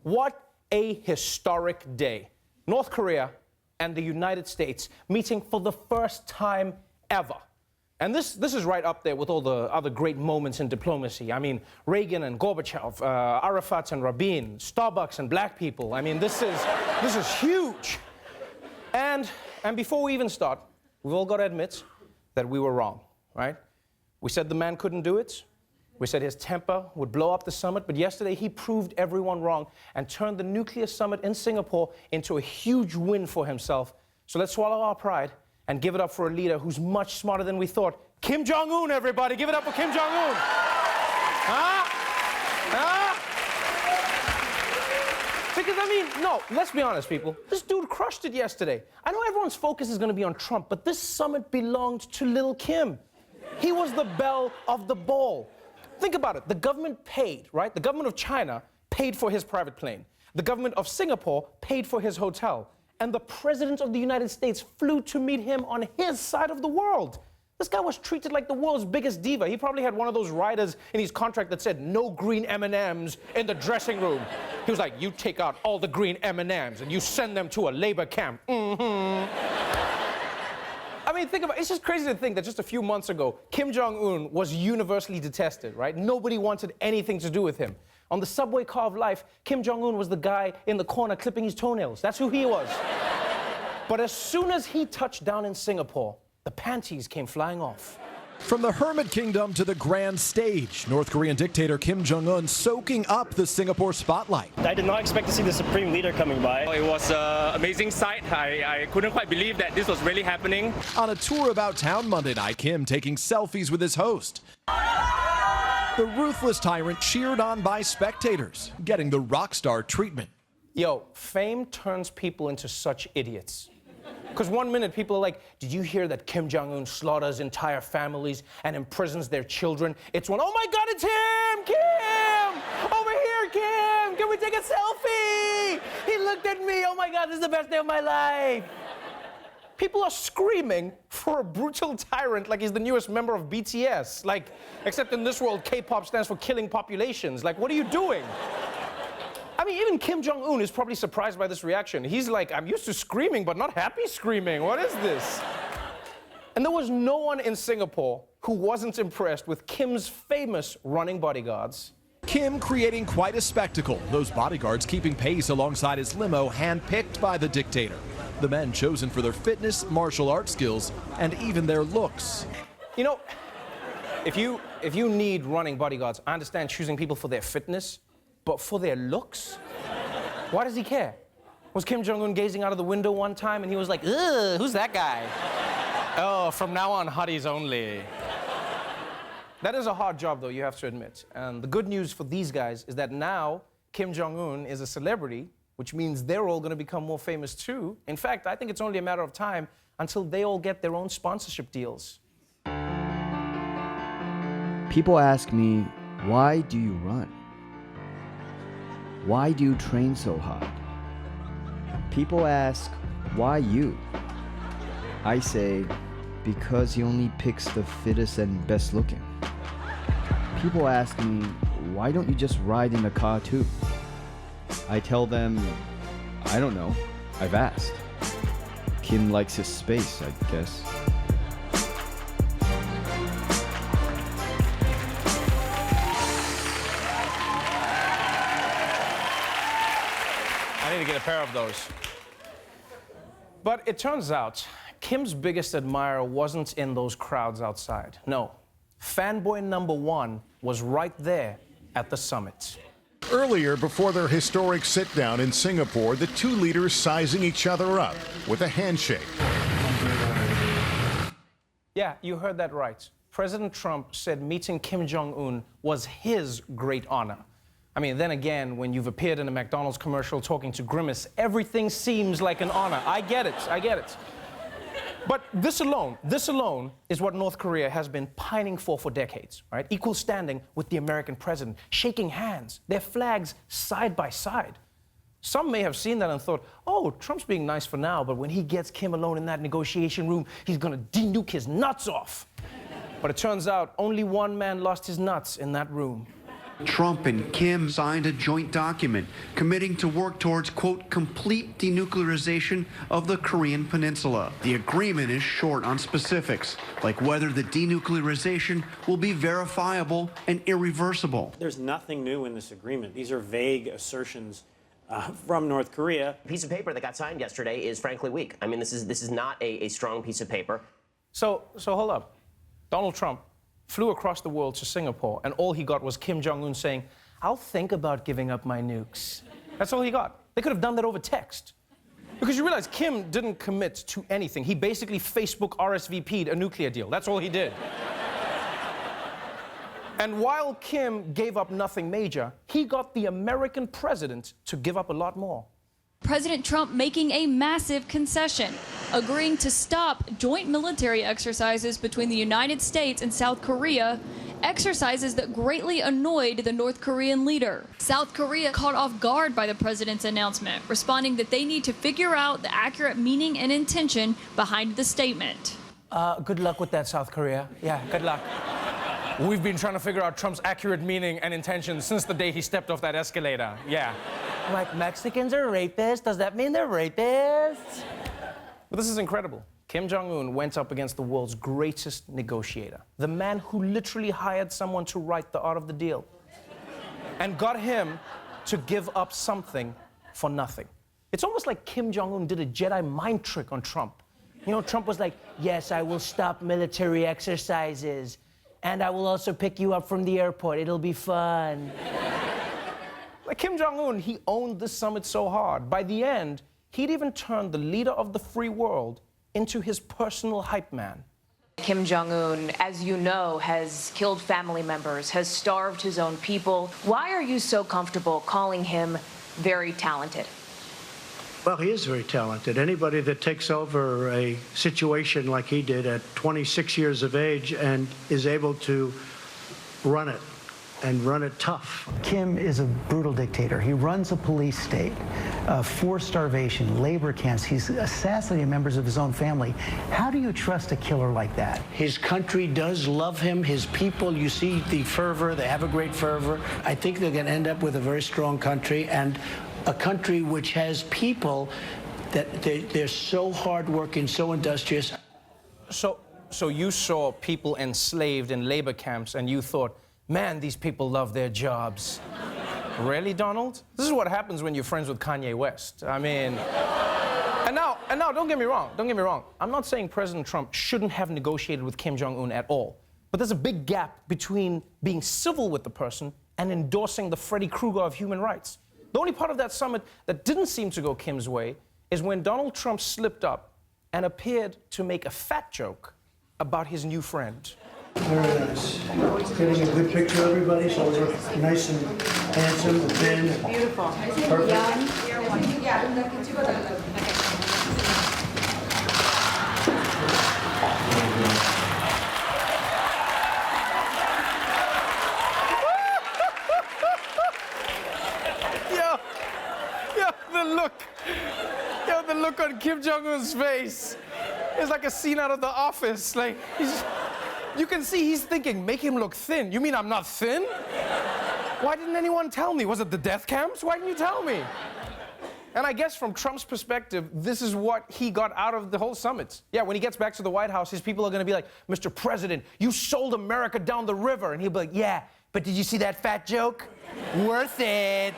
what a historic day. North Korea and the United States meeting for the first time ever. And this is right up there with all the other great moments in diplomacy. I mean, Reagan and Gorbachev, Arafat and Rabin, Starbucks and black people. I mean, this is huge. And before we even start, we've all got to admit that we were wrong, right? We said the man couldn't do it. We said his temper would blow up the summit, but yesterday he proved everyone wrong and turned the nuclear summit in Singapore into a huge win for himself. So let's swallow our pride and give it up for a leader who's much smarter than we thought. Kim Jong-un, everybody. Give it up for Kim Jong-un. Because, I mean, no, let's be honest, people. This dude crushed it yesterday. I know everyone's focus is going to be on Trump, but this summit belonged to little Kim. He was the belle of the ball. Think about it. The government paid, right? The government of China paid for his private plane. The government of Singapore paid for his hotel. And the president of the United States flew to meet him on his side of the world. This guy was treated like the world's biggest diva. He probably had one of those riders in his contract that said, no green M&Ms in the dressing room. He was like, you take out all the green M&Ms and you send them to a labor camp. I mean, think about it. It's just crazy to think that just a few months ago, Kim Jong-un was universally detested, right? Nobody wanted anything to do with him. On the subway car of life, Kim Jong-un was the guy in the corner clipping his toenails. That's who he was. But as soon as he touched down in Singapore, the panties came flying off. From the Hermit Kingdom to the grand stage, North Korean dictator Kim Jong-un soaking up the Singapore spotlight. I did not expect to see the supreme leader coming by. It was an amazing sight. I couldn't quite believe that this was really happening. On a tour about town Monday night, Kim taking selfies with his host. The ruthless tyrant cheered on by spectators, getting the rock star treatment. Yo, fame turns people into such idiots. Because one minute people are like, did you hear that Kim Jong-un slaughters entire families and imprisons their children? It's one, oh my God, it's him! Kim! Over here, Kim! Can we take a selfie? He looked at me, oh my God, this is the best day of my life. People are screaming for a brutal tyrant like he's the newest member of BTS. Like, except in this world, K-pop stands for killing populations. Like, what are you doing? I mean, even Kim Jong-un is probably surprised by this reaction. He's like, I'm used to screaming, but not happy screaming. What is this? And there was no one in Singapore who wasn't impressed with Kim's famous running bodyguards. Kim creating quite a spectacle, those bodyguards keeping pace alongside his limo handpicked by the dictator. The men chosen for their fitness, martial arts skills, and even their looks. You know, if you need running bodyguards, I understand choosing people for their fitness, but for their looks? Why does he care? Was Kim Jong-un gazing out of the window one time and he was like, ugh, who's that guy? Oh, from now on, hotties only. That is a hard job, though, you have to admit. And the good news for these guys is that now Kim Jong-un is a celebrity, which means they're all going to become more famous too. In fact, I think it's only a matter of time until they all get their own sponsorship deals. People ask me, why do you run? Why do you train so hard? People ask, why you? I say, because he only picks the fittest and best looking. People ask me, why don't you just ride in a car too? I tell them, I don't know. I've asked. Kim likes his space, I guess. I need to get a pair of those. But it turns out, Kim's biggest admirer wasn't in those crowds outside. No, fanboy number one was right there at the summit. Earlier, before their historic sit-down in Singapore, the two leaders sizing each other up with a handshake. Yeah, you heard that right. President Trump said meeting Kim Jong-un was his great honor. I mean, then again, when you've appeared in a McDonald's commercial talking to Grimace, everything seems like an honor. I get it. But this alone is what North Korea has been pining for decades, right? Equal standing with the American president, shaking hands, their flags side by side. Some may have seen that and thought, oh, Trump's being nice for now, but when he gets Kim alone in that negotiation room, he's gonna de-nuke his nuts off. But it turns out only one man lost his nuts in that room. Trump and Kim signed a joint document committing to work towards, quote, complete denuclearization of the Korean Peninsula. The agreement is short on specifics, like whether the denuclearization will be verifiable and irreversible. There's nothing new in this agreement. These are vague assertions from North Korea. The piece of paper that got signed yesterday is frankly weak. I mean, this is not a strong piece of paper. So hold up. Donald Trump flew across the world to Singapore, and all he got was Kim Jong-un saying, "I'll think about giving up my nukes." That's all he got. They could have done that over text. Because you realize Kim didn't commit to anything. He basically Facebook RSVP'd a nuclear deal. That's all he did. And while Kim gave up nothing major, he got the American president to give up a lot more. President Trump making a massive concession, agreeing to stop joint military exercises between the United States and South Korea, exercises that greatly annoyed the North Korean leader. South Korea caught off guard by the president's announcement, responding that they need to figure out the accurate meaning and intention behind the statement. Good luck with that, South Korea. Yeah, good luck. We've been trying to figure out Trump's accurate meaning and intention since the day he stepped off that escalator. Yeah. Like, Mexicans are rapists? Does that mean they're rapists? But this is incredible. Kim Jong-un went up against the world's greatest negotiator, the man who literally hired someone to write the art of the deal, and got him to give up something for nothing. It's almost like Kim Jong-un did a Jedi mind trick on Trump. You know, Trump was like, "Yes, I will stop military exercises. And I will also pick you up from the airport. It'll be fun." Like Kim Jong-un, he owned this summit so hard. By the end, he'd even turned the leader of the free world into his personal hype man. Kim Jong-un, as you know, has killed family members, has starved his own people. Why are you so comfortable calling him very talented? Well, he is very talented. Anybody that takes over a situation like he did at 26 years of age and is able to run it and run it tough. Kim is a brutal dictator. He runs a police state, forced starvation, labor camps. He's assassinating members of his own family. How do you trust a killer like that? His country does love him. His people, you see the fervor. They have a great fervor. I think they're going to end up with a very strong country, and a country which has people that they're so hardworking, so industrious. So you saw people enslaved in labor camps and you thought, man, these people love their jobs. Really, Donald? This is what happens when you're friends with Kanye West. I mean, and now, don't get me wrong. I'm not saying President Trump shouldn't have negotiated with Kim Jong-un at all. But there's a big gap between being civil with the person and endorsing the Freddy Krueger of human rights. The only part of that summit that didn't seem to go Kim's way is when Donald Trump slipped up and appeared to make a fat joke about his new friend. Very nice. Getting a good picture of everybody, so we look nice and handsome and thin. Beautiful. Perfect. The look on Kim Jong-un's face is like a scene out of The Office. Like, you can see he's thinking, make him look thin. You mean I'm not thin? Why didn't anyone tell me? Was it the death camps? Why didn't you tell me? And I guess from Trump's perspective, this is what he got out of the whole summit. Yeah, when he gets back to the White House, his people are going to be like, "Mr. President, you sold America down the river." And he'll be like, "Yeah, but did you see that fat joke? Worth it."